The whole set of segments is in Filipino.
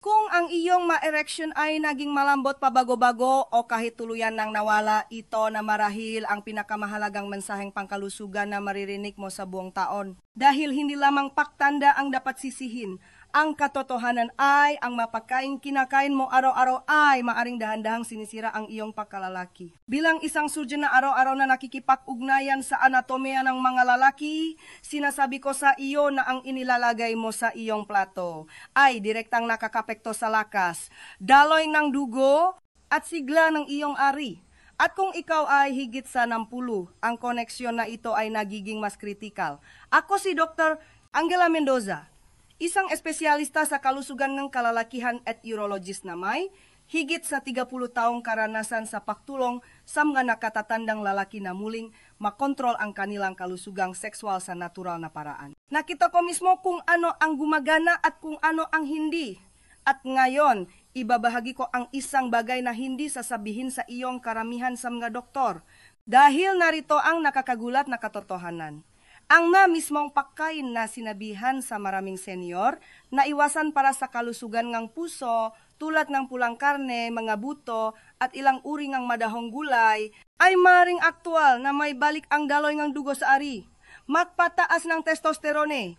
Kung ang iyong ma-erection ay naging malambot pabago-bago o kahit tuluyan nang nawala, ito na marahil ang pinakamahalagang mensaheng pangkalusugan na maririnig mo sa buong taon. Dahil hindi lamang paktanda ang dapat sisihin, ang katotohanan ay ang mapagkain kinakain mo araw-araw ay maaring dahan-dahang sinisira ang iyong pagkalalaki. Bilang isang surgeon na araw-araw na nakikipag-ugnayan sa anatomiya ng mga lalaki, sinasabi ko sa iyo na ang inilalagay mo sa iyong plato ay direktang nakakapekto sa lakas, daloy ng dugo at sigla ng iyong ari. At kung ikaw ay higit sa 60, ang koneksyon na ito ay nagiging mas kritikal. Ako si Dr. Angela Mendoza, isang espesyalista sa kalusugan ng kalalakihan at urologist na may higit sa 30 taong karanasan sa pagtulong sa mga nakatatandang lalaki na muling makontrol ang kanilang kalusugang sexual sa natural na paraan. Nakita ko mismo kung ano ang gumagana at kung ano ang hindi. At ngayon, ibabahagi ko ang isang bagay na hindi sasabihin sa iyong karamihan sa mga doktor. Dahil narito ang nakakagulat na katotohanan. Ang na mismong pagkain na sinabihan sa maraming senyor na iwasan para sa kalusugan ng puso, tulad ng pulang karne, mga buto, at ilang uri ng madahong gulay, ay maring aktwal na may balik ang daloy ng dugo sa ari, magpataas ng testosterone,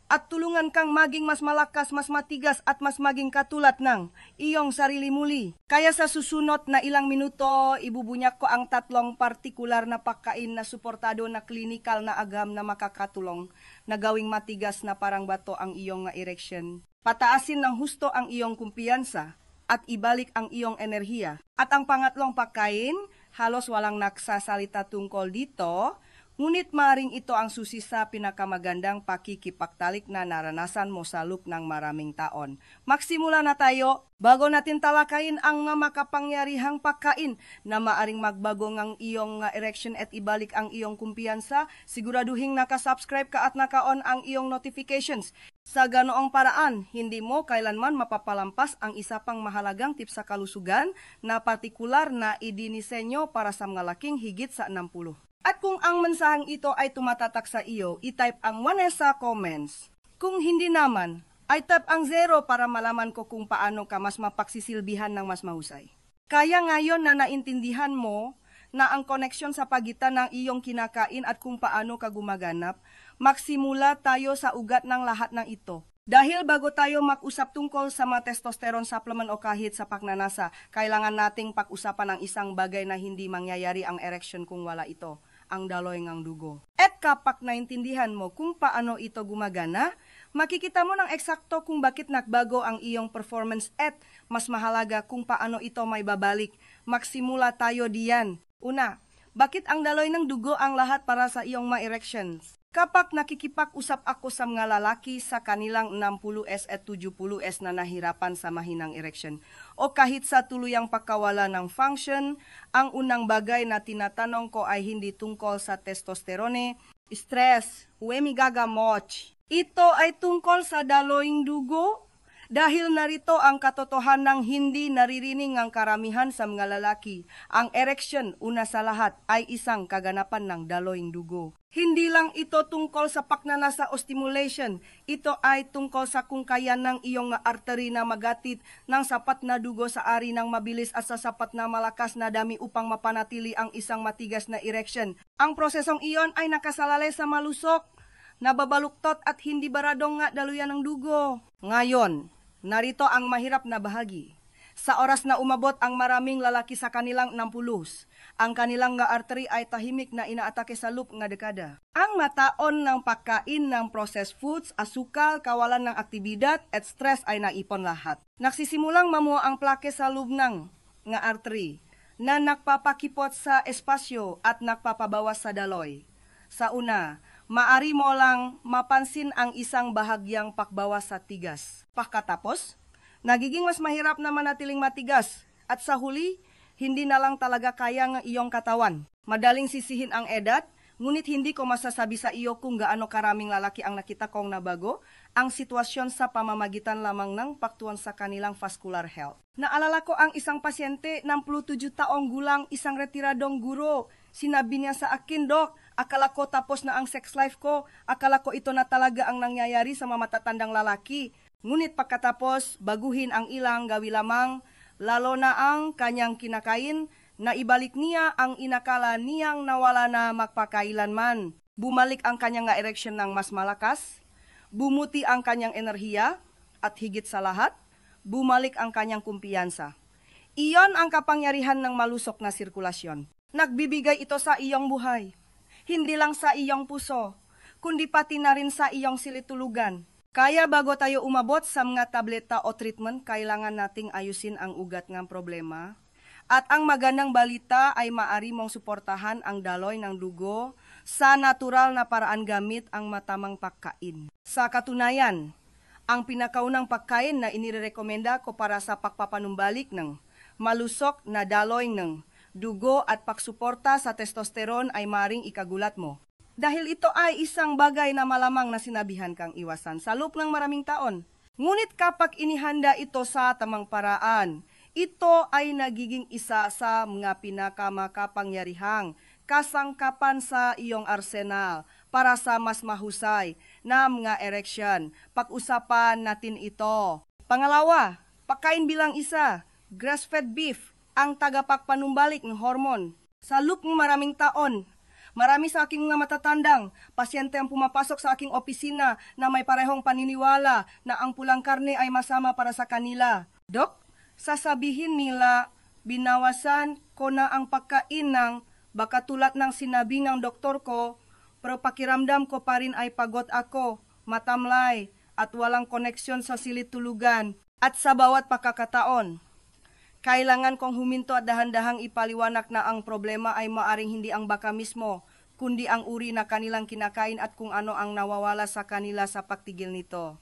at tulungan kang maging mas malakas, mas matigas at mas maging katulad ng iyong sarili muli. Kaya sa susunod na ilang minuto, ibubunyak ko ang 3 partikular na pagkain na suportado na klinikal na agam na makakatulong na gawing matigas na parang bato ang iyong erection. Pataasin ng husto ang iyong kumpiyansa at ibalik ang iyong enerhiya. At ang pangatlong pagkain, halos walang nagsasalita tungkol dito, ngunit maring ito ang susi sa pinakamagandang pakikipagtalik na naranasan mo sa loob ng maraming taon. Magsimula na tayo bago natin talakayin ang makapangyarihang pagkain na maaring magbago ng iyong erection at ibalik ang iyong kumpiyansa. Siguraduhin nakasubscribe ka at naka-on ang iyong notifications. Sa ganoong paraan, hindi mo kailanman mapapalampas ang isa pang mahalagang tips sa kalusugan na partikular na idinisenyo para sa mga laking higit sa 60. At kung ang mensaheng ito ay tumatatak sa iyo, i-type ang 1 sa comments. Kung hindi naman, ay type ang 0 para malaman ko kung paano ka mas mapagsisilbihan ng mas mahusay. Kaya ngayon na naintindihan mo na ang koneksyon sa pagitan ng iyong kinakain at kung paano ka gumaganap, magsimula tayo sa ugat ng lahat ng ito. Dahil bago tayo mag-usap tungkol sa mga testosterone supplement o kahit sa pagnanasa, kailangan nating pag-usapan ang isang bagay na hindi mangyayari ang erection kung wala ito, ang daloy ng dugo. At kapag naintindihan mo kung paano ito gumagana, makikita mo ng eksakto kung bakit nagbago ang iyong performance at mas mahalaga kung paano ito may babalik. Magsimula tayo diyan. Una, bakit ang daloy ng dugo ang lahat para sa iyong mga erections? Kapag nakikipag-usap ako sa mga lalaki sa kanilang 60S at 70S na nahirapan sa mahinang erection o kahit sa tuluyang pagkawala ng function, ang unang bagay na tinatanong ko ay hindi tungkol sa testosterone, stress, gagamot. Ito ay tungkol sa daloying dugo. Dahil narito ang katotohanang hindi naririnig ng karamihan sa mga lalaki. Ang erection, una sa lahat, ay isang kaganapan ng daloying dugo. Hindi lang ito tungkol sa pagnanasa o stimulation. Ito ay tungkol sa kung kaya ng iyong artery na magatid ng sapat na dugo sa ari ng mabilis at sa sapat na malakas na dami upang mapanatili ang isang matigas na erection. Ang prosesong iyon ay nakasalalay sa malusok, nababaluktot at hindi baradong nga daluyan ng dugo. Ngayon, narito ang mahirap na bahagi. Sa oras na umabot ang maraming lalaki sa kanilang 60, ang kanilang nga artery ay tahimik na inaatake sa loob nga dekada. Ang mataon ng pagkain ng processed foods, asukal, kawalan ng aktibidad at stress ay naipon lahat. Nagsisimulang mamuha ang plake sa loob ng nga artery na nagpapakipot sa espasyo at nagpapabawas sa daloy. Sa una, maari mo lang mapansin ang isang bahagyang pagbawas sa tigas. Pagkatapos, nagiging mas mahirap na manatiling matigas at sa huli, hindi na lang talaga kaya ng iyong katawan. Madaling sisihin ang edad, ngunit hindi ko masasabi sa iyo kung gaano karaming lalaki ang nakita kong nabago ang sitwasyon sa pamamagitan lamang ng pagtuon sa kanilang vascular health. Naalala ko ang isang pasyente ng 27 taong gulang, isang retiradong guro. Sinabi niya sa akin, "Dok, akala ko tapos na ang sex life ko. Akala ko ito na talaga ang nangyayari sa mga matatandang lalaki. Ngunit pagkatapos, baguhin ang ilang gawi lamang, lalo na ang kanyang kinakain, na ibalik niya ang inakala niyang nawala na magpakailanman. Bumalik ang kanyang ereksyon ng mas malakas, bumuti ang kanyang enerhiya, at higit sa lahat, bumalik ang kanyang kumpiyansa. Iyon ang kapangyarihan ng malusok na sirkulasyon. Nagbibigay ito sa iyong buhay, hindi lang sa iyong puso, kundi pati na rin sa iyong silitulugan. Kaya bago tayo umabot sa mga tableta o treatment, kailangan nating ayusin ang ugat ng problema. At ang magandang balita ay maaari mong suportahan ang daloy ng dugo sa natural na paraan gamit ang matamang pagkain. Sa katunayan, ang pinakaunang pagkain na inirekomenda ko para sa pagpapanumbalik ng malusok na daloy ng dugo at pagsuporta sa testosterone ay maring ikagulat mo. Dahil ito ay isang bagay na malamang na sinabihan kang iwasan sa loob ng maraming taon. Ngunit kapag inihanda ito sa tamang paraan, ito ay nagiging isa sa mga pinakamakapangyarihang kasangkapan sa iyong arsenal para sa mas mahusay na mga ereksyon. Pag-usapan natin ito. Pangalawa, pagkain bilang isa, grass-fed beef, ang tagapagpanumbalik ng hormon. Sa loob ng maraming taon, marami sa aking mga matatandang pasyente ang pumapasok sa aking opisina na may parehong paniniwala na ang pulang karne ay masama para sa kanila. Dok, sasabihin nila, binawasan ko na ang pagkain ng baka tulad ng sinabi ng doktor ko, pero pakiramdam ko pa rin ay pagod ako, matamlay, at walang koneksyon sa silid-tulugan. At sa bawat pagkakataon, kailangan kong huminto at dahan-dahang ipaliwanag na ang problema ay maaring hindi ang baka mismo, kundi ang uri na kanilang kinakain at kung ano ang nawawala sa kanila sa pagtigil nito.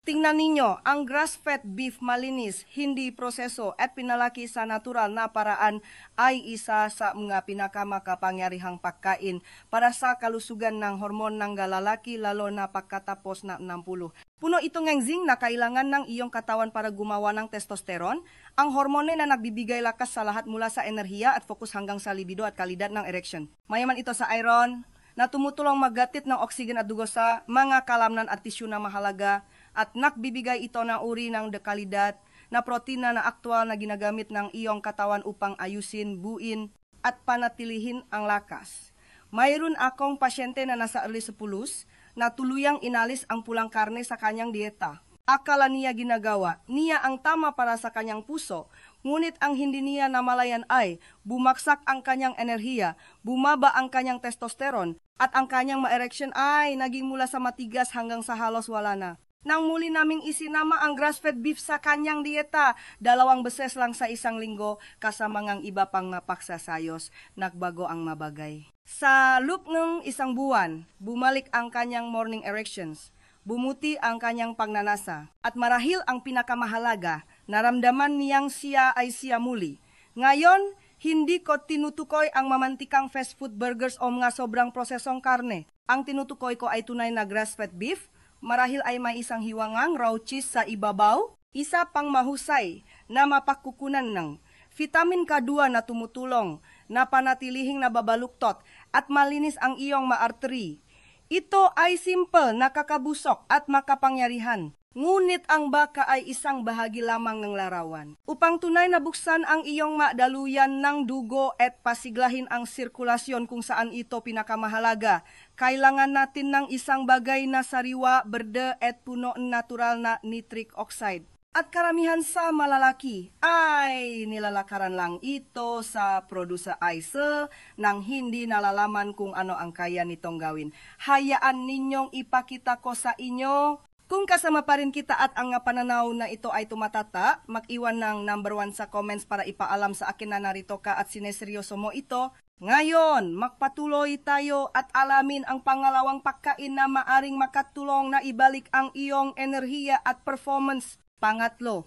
Tingnan ninyo, ang grass-fed beef malinis, hindi proseso at pinalaki sa natural na paraan ay isa sa mga pinakamakapangyarihang pagkain para sa kalusugan ng hormon ng lalaki lalo na pagkatapos na 60. Puno ito ng zinc na kailangan ng iyong katawan para gumawa ng testosterone, ang hormone na nagbibigay lakas sa lahat mula sa enerhiya at focus hanggang sa libido at kalidad ng erection. Mayaman ito sa iron na tumutulong maggatid ng oksigen at dugo sa mga kalamnan at tisyu na mahalaga at nagbibigay ito ng uri ng dekalidad na protina na aktwal na ginagamit ng iyong katawan upang ayusin, buuin at panatilihin ang lakas. Mayroon akong pasyente na nasa early 10s na tuluyang inalis ang pulang karne sa kanyang dieta. Akala niya ginagawa niya ang tama para sa kanyang puso, ngunit ang hindi niya namalayan ay bumaksak ang kanyang enerhiya, bumaba ang kanyang testosterone, at ang kanyang ma-erection ay naging mula sa matigas hanggang sa halos wala na. Nang muli naming isinama ang grass-fed beef sa kanyang dieta, 2 beses lang sa isang linggo kasama ng iba pang pagsasayos, nagbago ang mabagay. Sa loob ng isang buwan, bumalik ang kanyang morning erections, bumuti ang kanyang pagnanasa, at marahil ang pinakamahalaga, naramdaman niyang siya ay siya muli. Ngayon, hindi ko tinutukoy ang mamantikang fast food burgers o mga sobrang prosesong karne. Ang tinutukoy ko ay tunay na grass-fed beef. Marahil ay may isang hiwangang raw cheese sa ibabaw, isa pang mahusay na mapagkukunan ng vitamin K2 na tumutulong na panatilihing nababaluktot at malinis ang iyong ma-artery. Ito ay simple, nakakabusok at makapangyarihan. Ngunit ang baka ay isang bahagi lamang ng larawan. Upang tunay na buksan ang iyong madaluyan ng dugo at pasiglahin ang sirkulasyon kung saan ito pinakamahalaga, kailangan natin ng isang bagay na sariwa, berde at puno ng natural na nitric oxide. At karamihan sa malalaki ay nilalakaran lang ito sa produsa ICE nang hindi nalalaman kung ano ang kaya nitong gawin. Hayaan ninyong ipakita ko sa inyo. Kung kasama pa rin kita at ang pananaw na ito ay tumatata, mag-iwan ng number 1 sa comments para ipaalam sa akin na narito ka at sineseryoso mo ito. Ngayon, magpatuloy tayo at alamin ang pangalawang pagkain na maaring makatulong na ibalik ang iyong enerhiya at performance. Pangatlo,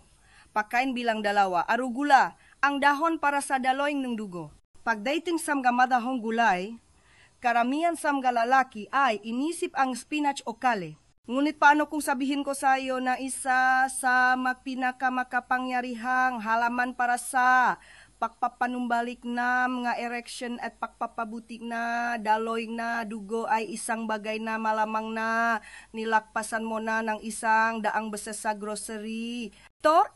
pagkain bilang 2, arugula, ang dahon para sa daloy ng dugo. Pagdating sa mga madahong gulay, karamihan sa mga lalaki ay inisip ang spinach o kale. Ngunit paano kung sabihin ko sa iyo na isa sa pinakapangyarihang halaman para sa pakpapanumbalik na mga erection at pakpapabutik na daloy na dugo ay isang bagay na malamang na nilakpasan mo na ng isang daang beses sa grocery.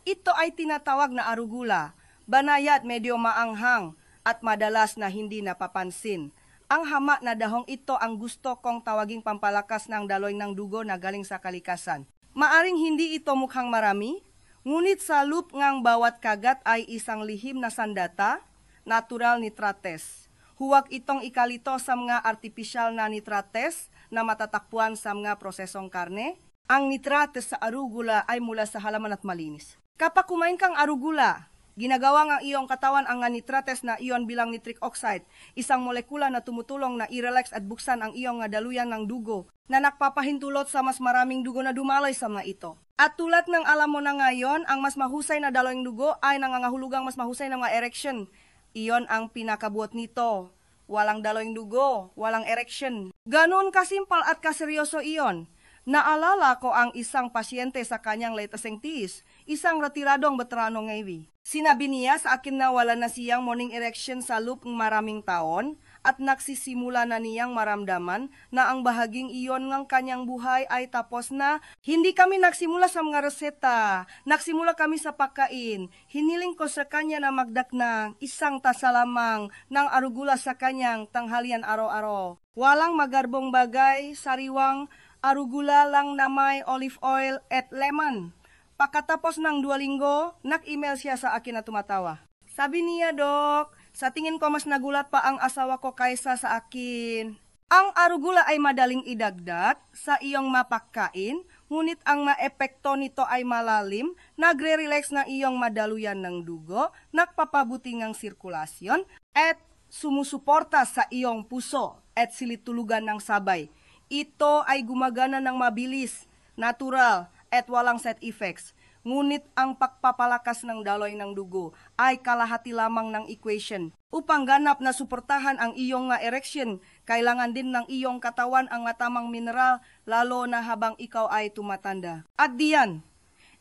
Ito ay tinatawag na arugula. Banayad, medyo maanghang at madalas na hindi napapansin. Ang hama na dahong ito ang gusto kong tawaging pampalakas ng daloy ng dugo na galing sa kalikasan. Maaring hindi ito mukhang marami, ngunit sa loop ngang bawat kagat ay isang lihim na sandata, natural nitrates. Huwag itong ikalito sa mga artificial na nitrates na matatakpuan sa mga prosesong karne. Ang nitrates sa arugula ay mula sa halaman at malinis. Kapag kumain kang arugula, ginagawa ng iyong katawan ang nitrates na iyon bilang nitric oxide, isang molekula na tumutulong na i-relax at buksan ang iyong daluyan ng dugo na nakpapahintulot sa mas maraming dugo na dumaloy sa mga ito. At tulad ng alam mo na ngayon, ang mas mahusay na daloy ng dugo ay nangangahulugang mas mahusay na mga erection. Iyon ang pinakabuot nito. Walang daloy ng dugo, walang erection. Ganon kasimpal at kaseryoso iyon. Naalala ko ang isang pasyente sa kanyang latesting tiis, isang retiradong veterano Navy. Sinabi niya sa akin na wala na siyang morning erection sa loob ng maraming taon at nagsisimula na niyang maramdaman na ang bahaging iyon ng kanyang buhay ay tapos na. Hindi kami nagsimula sa mga reseta, nagsimula kami sa pagkain. Hiniling ko sa kanya na magdak ng isang tasa lamang ng arugula sa kanyang tanghalian araw-araw. Walang magarbong bagay, sariwang arugula lang na may olive oil at lemon. Pagkatapos ng 2 linggo, nag-email siya sa akin na tumatawa. Sabi niya, Dok, sa tingin ko mas nagulat pa ang asawa ko kaysa sa akin. Ang arugula ay madaling idagdag sa iyong mapakain, ngunit ang maepekto nito ay malalim, nagre-relax ng iyong madaluyan ng dugo, nagpapabuti ng sirkulasyon, at sumusuporta sa iyong puso at silid-tulugan ng sabay. Ito ay gumagana ng mabilis, natural, at walang side effects. Ngunit ang pagpapalakas ng daloy ng dugo ay kalahati lamang ng equation. Upang ganap na suportahan ang iyong erection, kailangan din ng iyong katawan ang matamang mineral, lalo na habang ikaw ay tumatanda. At diyan,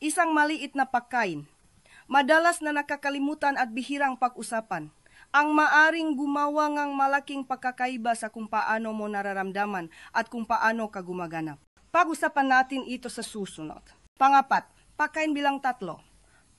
isang maliit na pagkain. Madalas na nakakalimutan at bihirang pag-usapan. Ang maaring gumawa ng malaking pagkakaiba sa kung paano mo nararamdaman at kung paano ka gumaganap. Pag-usapan natin ito sa susunod. Pangapat, pagkain bilang 3.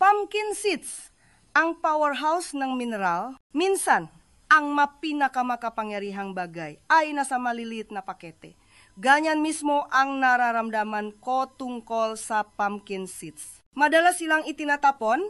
Pumpkin seeds, ang powerhouse ng mineral. Minsan, ang mapinakamakapangyarihang bagay ay nasa maliliit na pakete. Ganyan mismo ang nararamdaman ko tungkol sa pumpkin seeds. Madalas silang itinatapon,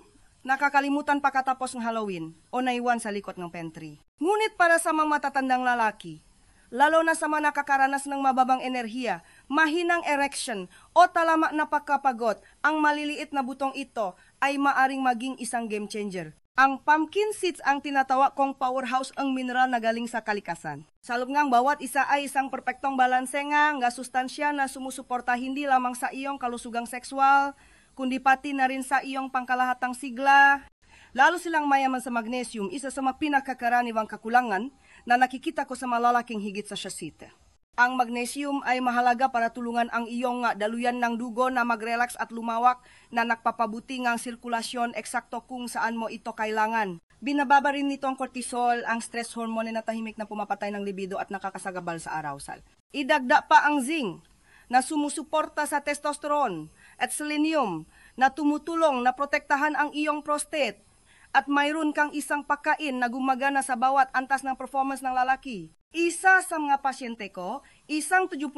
nakakalimutan pagkatapos ng Halloween o naiwan sa likod ng pantry. Ngunit para sa mga matatandang lalaki, lalo na sa mga nakakaranas ng mababang enerhiya, mahinang erection o talamak na pagkapagod, ang maliliit na butong ito ay maaring maging isang game changer. Ang pumpkin seeds ang tinatawag kong powerhouse ang mineral na galing sa kalikasan. Sa loob ngang bawat isa ay isang perpektong balanse nga sustansya na sumusuporta hindi lamang sa iyong kalusugang sexual, kundi pati na rin sa iyong pangkalahatang sigla. Lalo silang mayaman sa magnesium, isa sa mga pinakakaraniwang kakulangan na nakikita ko sa malalaking higit sa siyasita. Ang magnesium ay mahalaga para tulungan ang iyong daluyan ng dugo na mag-relax at lumawak na nagpapabuti ng sirkulasyon eksakto kung saan mo ito kailangan. Binababa rin nito ang cortisol, ang stress hormone na tahimik na pumapatay ng libido at nakakasagabal sa arousal. Idagda pa ang zinc na sumusuporta sa testosterone at selenium na tumutulong na protektahan ang iyong prostate. At mayroon kang isang pagkain na gumagana sa bawat antas ng performance ng lalaki. Isa sa mga pasyente ko, isang 72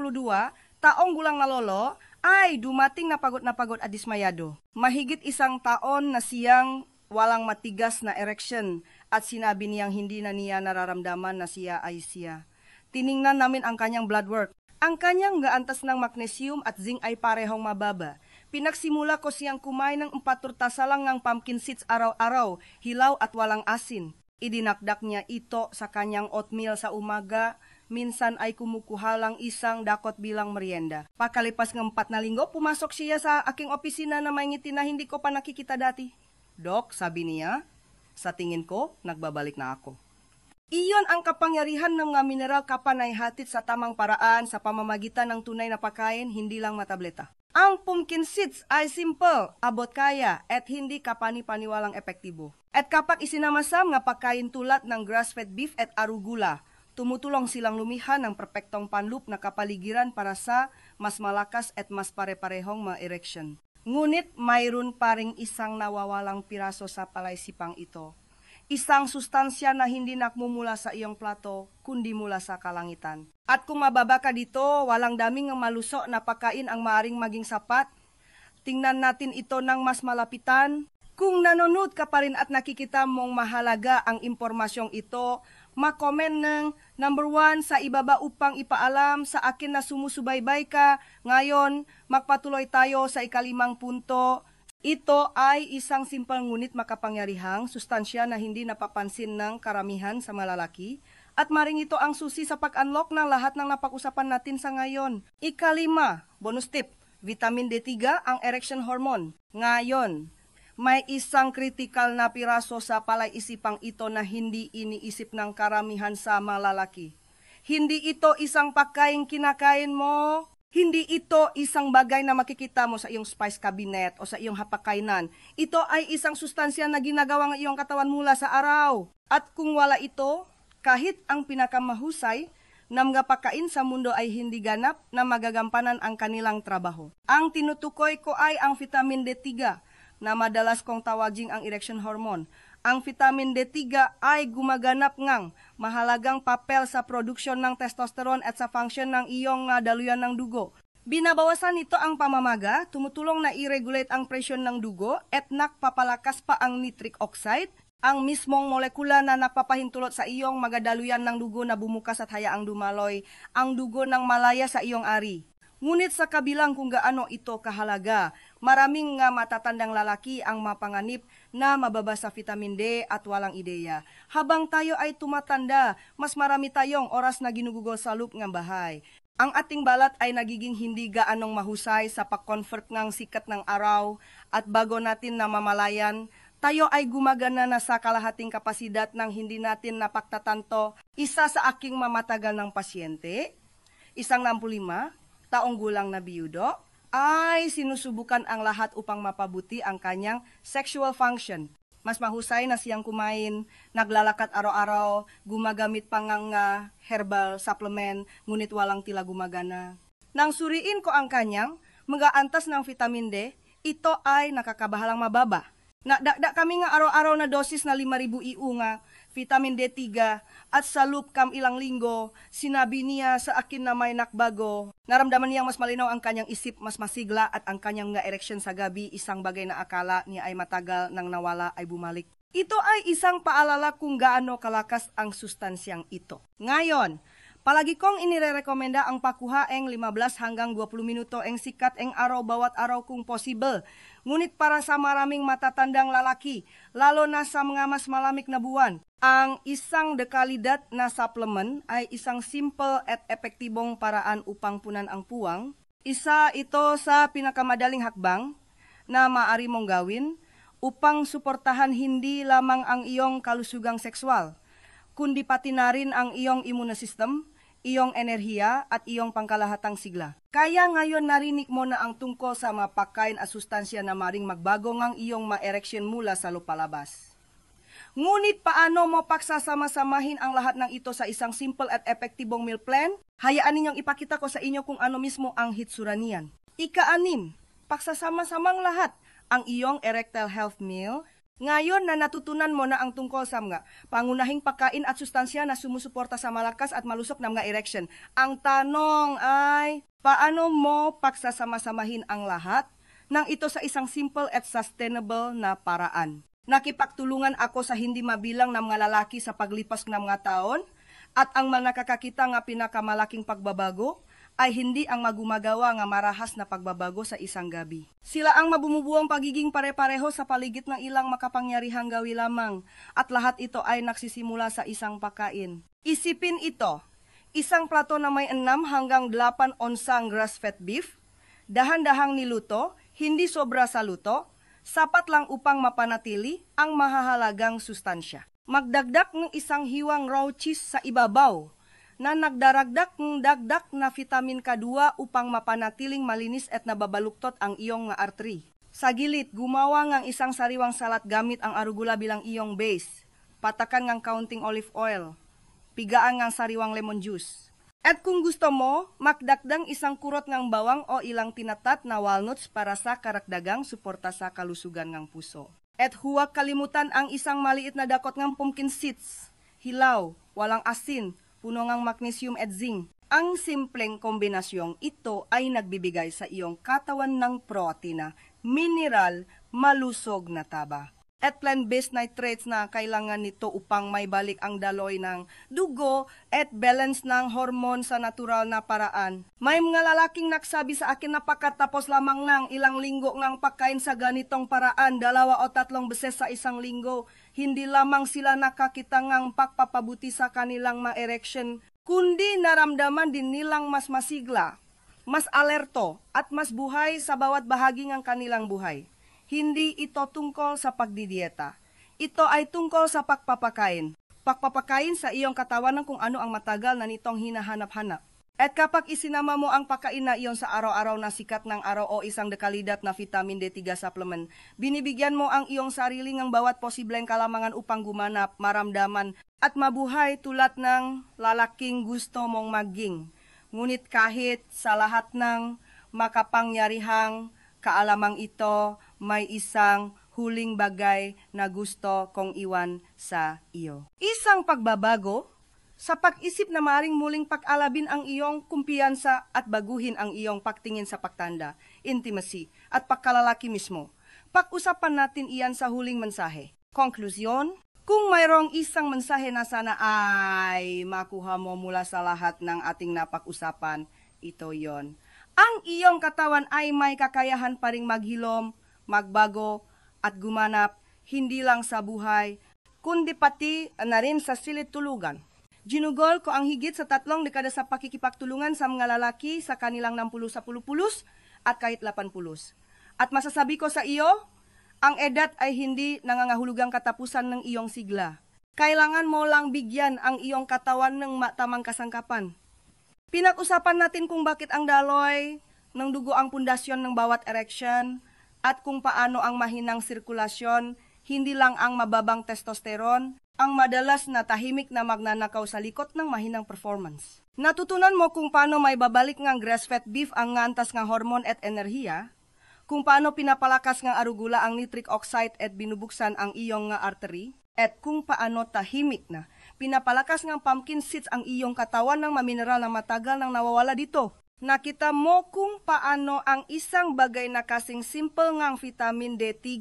taong gulang na lolo, ay dumating na pagod at dismayado. Mahigit 1 taon na siyang walang matigas na erection at sinabi niyang hindi na niya nararamdaman na siya ay siya. Tiningnan namin ang kanyang blood work. Ang kanyang gaantas ng magnesium at zinc ay parehong mababa. Pinagsimula ko siyang kumain ng 4 tasa lang ng pumpkin seeds araw-araw, hilaw at walang asin. Idinakdak niya ito sa kanyang oatmeal sa umaga, minsan ay kumukuha lang isang dakot bilang merienda. Pakalipas ng 4 na linggo, pumasok siya sa aking opisina na may ngiti na hindi ko pa nakikita dati. Dok, sabi niya, sa tingin ko, nagbabalik na ako. Iyon ang kapangyarihan ng mga mineral kapanayhatid sa tamang paraan sa pamamagitan ng tunay na pagkain, hindi lang matableta. Ang pumpkin seeds ay simple, abot kaya, at hindi kapani-paniwalang epektibo. At kapag isinamasam nga pagkain tulad ng grass-fed beef at arugula, tumutulong silang lumihan ng perpektong panloop na kapaligiran para sa mas malakas at mas pare-parehong mga erection. Ngunit mayroon pa ring isang nawawalang piraso sa palaisipang ito. Isang sustansya na hindi nakmumula sa iyong plato, kundi mula sa kalangitan. At kung mababa ka dito, walang daming maluso na pagkain ang maaring maging sapat. Tingnan natin ito ng mas malapitan. Kung nanonood ka pa rin at nakikita mong mahalaga ang impormasyong ito, makomen ng number 1 sa ibaba upang ipaalam sa akin na sumusubaybay ka. Ngayon, magpatuloy tayo sa ika-5 punto. Ito ay isang simpang ngunit makapangyarihang sustansya na hindi napapansin ng karamihan sa malalaki at maring ito ang susi sa pag-unlock ng lahat ng napag-usapan natin sa ngayon. Ika-5, bonus tip, vitamin D3 ang erection hormone. Ngayon, may isang kritikal na piraso sa palaisipang ito na hindi iniisip ng karamihan sa malalaki. Hindi ito isang pagkain kinakain mo. Hindi ito isang bagay na makikita mo sa iyong spice cabinet o sa iyong hapakainan. Ito ay isang sustansya na ginagawa ng iyong katawan mula sa araw. At kung wala ito, kahit ang pinakamahusay na mga pagkain sa mundo ay hindi ganap na magagampanan ang kanilang trabaho. Ang tinutukoy ko ay ang vitamin D3 na madalas kong tawaging ang erection hormone. Ang vitamin D3 ay gumaganap ngang mahalagang papel sa produksyon ng testosterone at sa function ng iyong daluyan ng dugo. Binabawasan nito ang pamamaga, tumutulong na i-regulate ang presyon ng dugo at nakpapalakas pa ang nitric oxide, ang mismong molekula na napapahintulot sa iyong magadaluyan ng dugo na bumukas at hayaang dumaloy ang dugo ng malaya sa iyong ari. Ngunit sa kabilang kung gaano ito kahalaga, maraming nga matatandang lalaki ang mapanganib na mababa sa vitamin D at walang ideya. Habang tayo ay tumatanda, mas marami tayong oras na ginugugol sa loop ng bahay. Ang ating balat ay nagiging hindi gaanong mahusay sa pag-convert ng sikat ng araw at bago natin namamalayan, tayo ay gumagana na sa kalahating kapasidad ng hindi natin napagtatanto. Isa sa aking mamatagal ng pasyente, isang 65, taong gulang na biyudo, ay sinusubukan ang lahat upang mapabuti ang kanyang sexual function. Mas mahusay na siyang kumain, naglalakad araw-araw, gumagamit pa ng herbal supplement, ngunit walang tila gumagana. Nang suriin ko ang kanyang mga antas ng vitamin D, ito ay nakakabahalang mababa. Nadagda kami nga araw-araw na dosis na 5,000 IU nga vitamin D3 at sa loop kam ilang linggo, sinabi niya sa akin na may nakbago. Naramdaman niyang mas malinaw ang kanyang isip, mas masigla at ang kanyang nga erection sa gabi, isang bagay na akala niya ay matagal nang nawala ay bumalik. Ito ay isang paalala kung gaano kalakas ang sustansyang ito. Ngayon, palagi kong inirekomenda ang pakuhaeng 15 hanggang 20 minuto ang sikat ang araw bawat araw kung possible. Ngunit para sa maraming matatandang lalaki, lalo na sa mga mas malamig na buwan, ang isang dekalidad na supplement ay isang simple at epektibong paraan upang punan ang puwang. Isa ito sa pinakamadaling hakbang na maaari mong gawin upang suportahan hindi lamang ang iyong kalusugang sexual, kundi pati na rin ang iyong immune system, iyong enerhiya at iyong pangkalahatang sigla. Kaya ngayon narinig mo na ang tungkol sa mga pagkain at sustansya na maring magbago ngang iyong ma-erection mula sa lupalabas. Ngunit paano mo pagsasama-samahin ang lahat ng ito sa isang simple at epektibong meal plan? Hayaan ninyong ipakita ko sa inyo kung ano mismo ang hitsura niyan. Ika-6, pagsasama-samang lahat ang iyong erectile health meal. Ngayon na natutunan mo na ang tungkol sa mga pangunahing pagkain at sustansya na sumusuporta sa malakas at malusok na mga erection. Ang tanong ay, paano mo pagsasama-samahin ang lahat ng ito sa isang simple at sustainable na paraan? Nakipagtulungan ako sa hindi mabilang na mga lalaki sa paglipas ng mga taon at ang mga nakakakita nga pinakamalaking pagbabago ay hindi ang magumagawa nga marahas na pagbabago sa isang gabi. Sila ang mabumubuang pagiging pare-pareho sa paligid ng ilang makapangyarihang gawi lamang at lahat ito ay nagsisimula sa isang pagkain. Isipin ito, isang plato na may 6 hanggang 8 onsang grass-fed beef, dahan-dahang niluto, hindi sobra sa luto, sapat lang upang mapanatili ang mahahalagang sustansya. Magdagdag ng isang hiwang raw cheese sa ibabaw na nagdaragdak ng dagdak na vitamin K2 upang mapanatiling malinis at nababaluktot ang iyong nga artery. Sa gilid, gumawa ng isang sariwang salat gamit ang arugula bilang iyong base. Patakan ng kaunting olive oil. Pigaan ng sariwang lemon juice. At kung gusto mo, makdakdang isang kurot ng bawang o ilang tinatat na walnuts para sa karagdagang suporta sa kalusugan ng puso. At huwag kalimutan ang isang maliit na dakot ng pumpkin seeds. Hilaw, walang asin, puno ng magnesium at zinc. Ang simpleng kombinasyong ito ay nagbibigay sa iyong katawan ng protina, mineral, malusog na taba. At plant-based nitrates na kailangan nito upang may balik ang daloy ng dugo at balance ng hormone sa natural na paraan. May mga lalaking nagsabi sa akin na pagkatapos lamang ng ilang linggo ng pagkain sa ganitong paraan, 2 o 3 beses sa isang linggo, hindi lamang sila nakakita ng pagpapabuti sa kanilang ma-erection, kundi naramdaman din nilang mas masigla, mas alerto at mas buhay sa bawat bahagi ng kanilang buhay. Hindi ito tungkol sa pagdidieta. Ito ay tungkol sa pagpapakain. Pagpapakain sa iyong katawan ng kung ano ang matagal na nitong hinahanap-hanap. At kapag isinama mo ang pagkain na iyon sa araw-araw na sikat ng araw o isang dekalidad na vitamin D3 supplement, binibigyan mo ang iyong sarili ng bawat posibleng kalamangan upang gumanap, maramdaman at mabuhay tulad ng lalaking gusto mong maging. Ngunit kahit sa lahat ng makapangyarihang kaalamang ito, may isang huling bagay na gusto kong iwan sa iyo. Isang pagbabago sa pag-isip na maring muling pag-alabin ang iyong kumpiyansa at baguhin ang iyong pagtingin sa pagtanda, intimacy, at pagkalalaki mismo. Pag-usapan natin iyan sa huling mensahe. Konklusyon, kung mayroong isang mensahe na sana ay makuha mo mula sa lahat ng ating napag-usapan, ito yon. Ang iyong katawan ay may kakayahan pa ring maghilom, magbago, at gumanap, hindi lang sa buhay, kundi pati na rin sa silid tulugan. Ginugol ko ang higit sa 3 dekada sa pakikipagtulungan sa mga lalaki sa kanilang 60 sa pulupulos at kahit 80. At masasabi ko sa iyo, ang edad ay hindi nangangahulugang katapusan ng iyong sigla. Kailangan mo lang bigyan ang iyong katawan ng tamang kasangkapan. Pinag-usapan natin kung bakit ang daloy ng dugo ang pundasyon ng bawat erection at kung paano ang mahinang sirkulasyon, hindi lang ang mababang testosterone, ang madalas na tahimik na magnanakaw sa likod ng mahinang performance. Natutunan mo kung paano may babalik ng grass-fed beef ang ngantas ng hormone at enerhiya, kung paano pinapalakas ng arugula ang nitric oxide at binubuksan ang iyong artery, at kung paano tahimik na pinapalakas ng pumpkin seeds ang iyong katawan ng mamineral na matagal nang nawawala dito. Nakita mo kung paano ang isang bagay na kasing simple ngang vitamin D3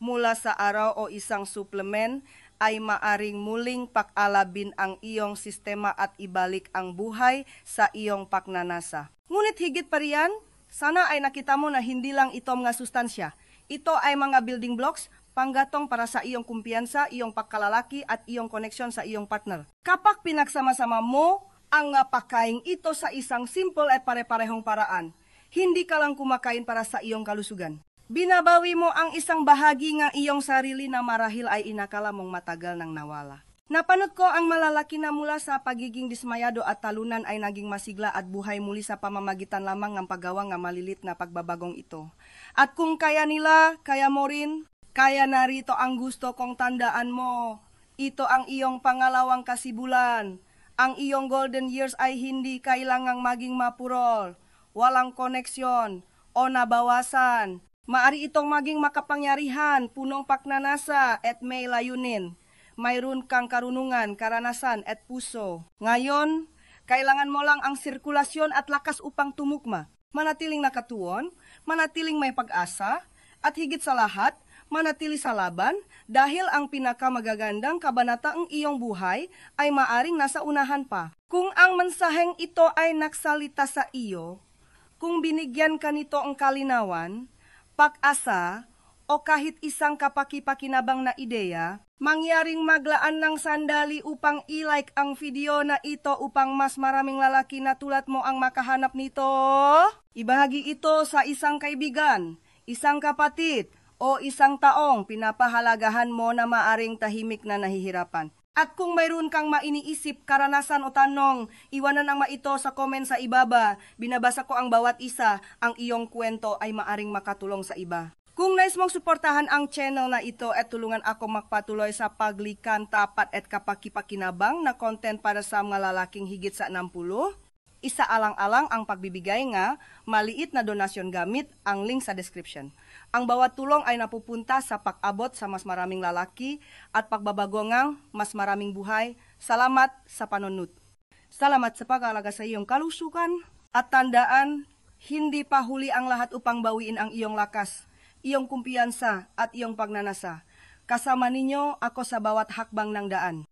mula sa araw o isang supplement ay maaring muling pakalabin ang iyong sistema at ibalik ang buhay sa iyong pagnanasa. Ngunit higit pa riyan, sana ay nakita mo na hindi lang ito mga sustansya. Ito ay mga building blocks, panggatong para sa iyong kumpiyansa, iyong pagkalalaki at iyong koneksyon sa iyong partner. Kapag pinagsama-sama mo ang pagkain ito sa isang simple at pare-parehong paraan, hindi ka lang kumakain para sa iyong kalusugan. Binabawi mo ang isang bahagi ng iyong sarili na marahil ay inakala mong matagal nang nawala. Napanood ko ang malalaki na mula sa pagiging dismayado at talunan ay naging masigla at buhay muli sa pamamagitan lamang ng paggawa ng malilit na pagbabagong ito. At kung kaya nila, kaya mo rin. Kaya narito ang gusto kong tandaan mo. Ito ang iyong pangalawang kasibulan. Ang iyong golden years ay hindi kailangang maging mapurol, walang koneksyon, o nabawasan. Maari itong maging makapangyarihan, punong pagnanasa at may layunin. Mayroon kang karunungan, karanasan at puso. Ngayon, kailangan mo lang ang sirkulasyon at lakas upang tumugma. Manatiling nakatuon, manatiling may pag-asa, at higit sa lahat, manatili sa laban dahil ang pinakamagagandang kabanata ng iyong buhay ay maaring nasa unahan pa. Kung ang mensaheng ito ay nagsalita sa iyo, kung binigyan ka nito ang kalinawan, pag-asa, o kahit isang kapaki-pakinabang na ideya, mangyaring maglaan ng sandali upang i-like ang video na ito upang mas maraming lalaki na tulad mo ang makahanap nito. Ibahagi ito sa isang kaibigan, isang kapatid, o isang taong pinapahalagahan mo na maaring tahimik na nahihirapan. At kung mayroon kang mainiisip, karanasan o tanong, iwanan ang maito sa comment sa ibaba. Binabasa ko ang bawat isa. Ang iyong kwento ay maaring makatulong sa iba. Kung nais mong suportahan ang channel na ito at tulungan ako magpatuloy sa paglikan, tapat at kapakipakinabang na content para sa mga lalaking higit sa 60, isaalang-alang ang pagbibigay nga, maliit na donasyon gamit ang link sa description. Ang bawat tulong ay napupunta sa pag-abot sa mas maraming lalaki at pagbabago ngang mas maraming buhay. Salamat sa panunod. Salamat sa pag-aalaga sa iyong kalusugan at tandaan, hindi pa huli ang lahat upang bawiin ang iyong lakas, iyong kumpiyansa at iyong pagnanasa. Kasama ninyo ako sa bawat hakbang ng daan.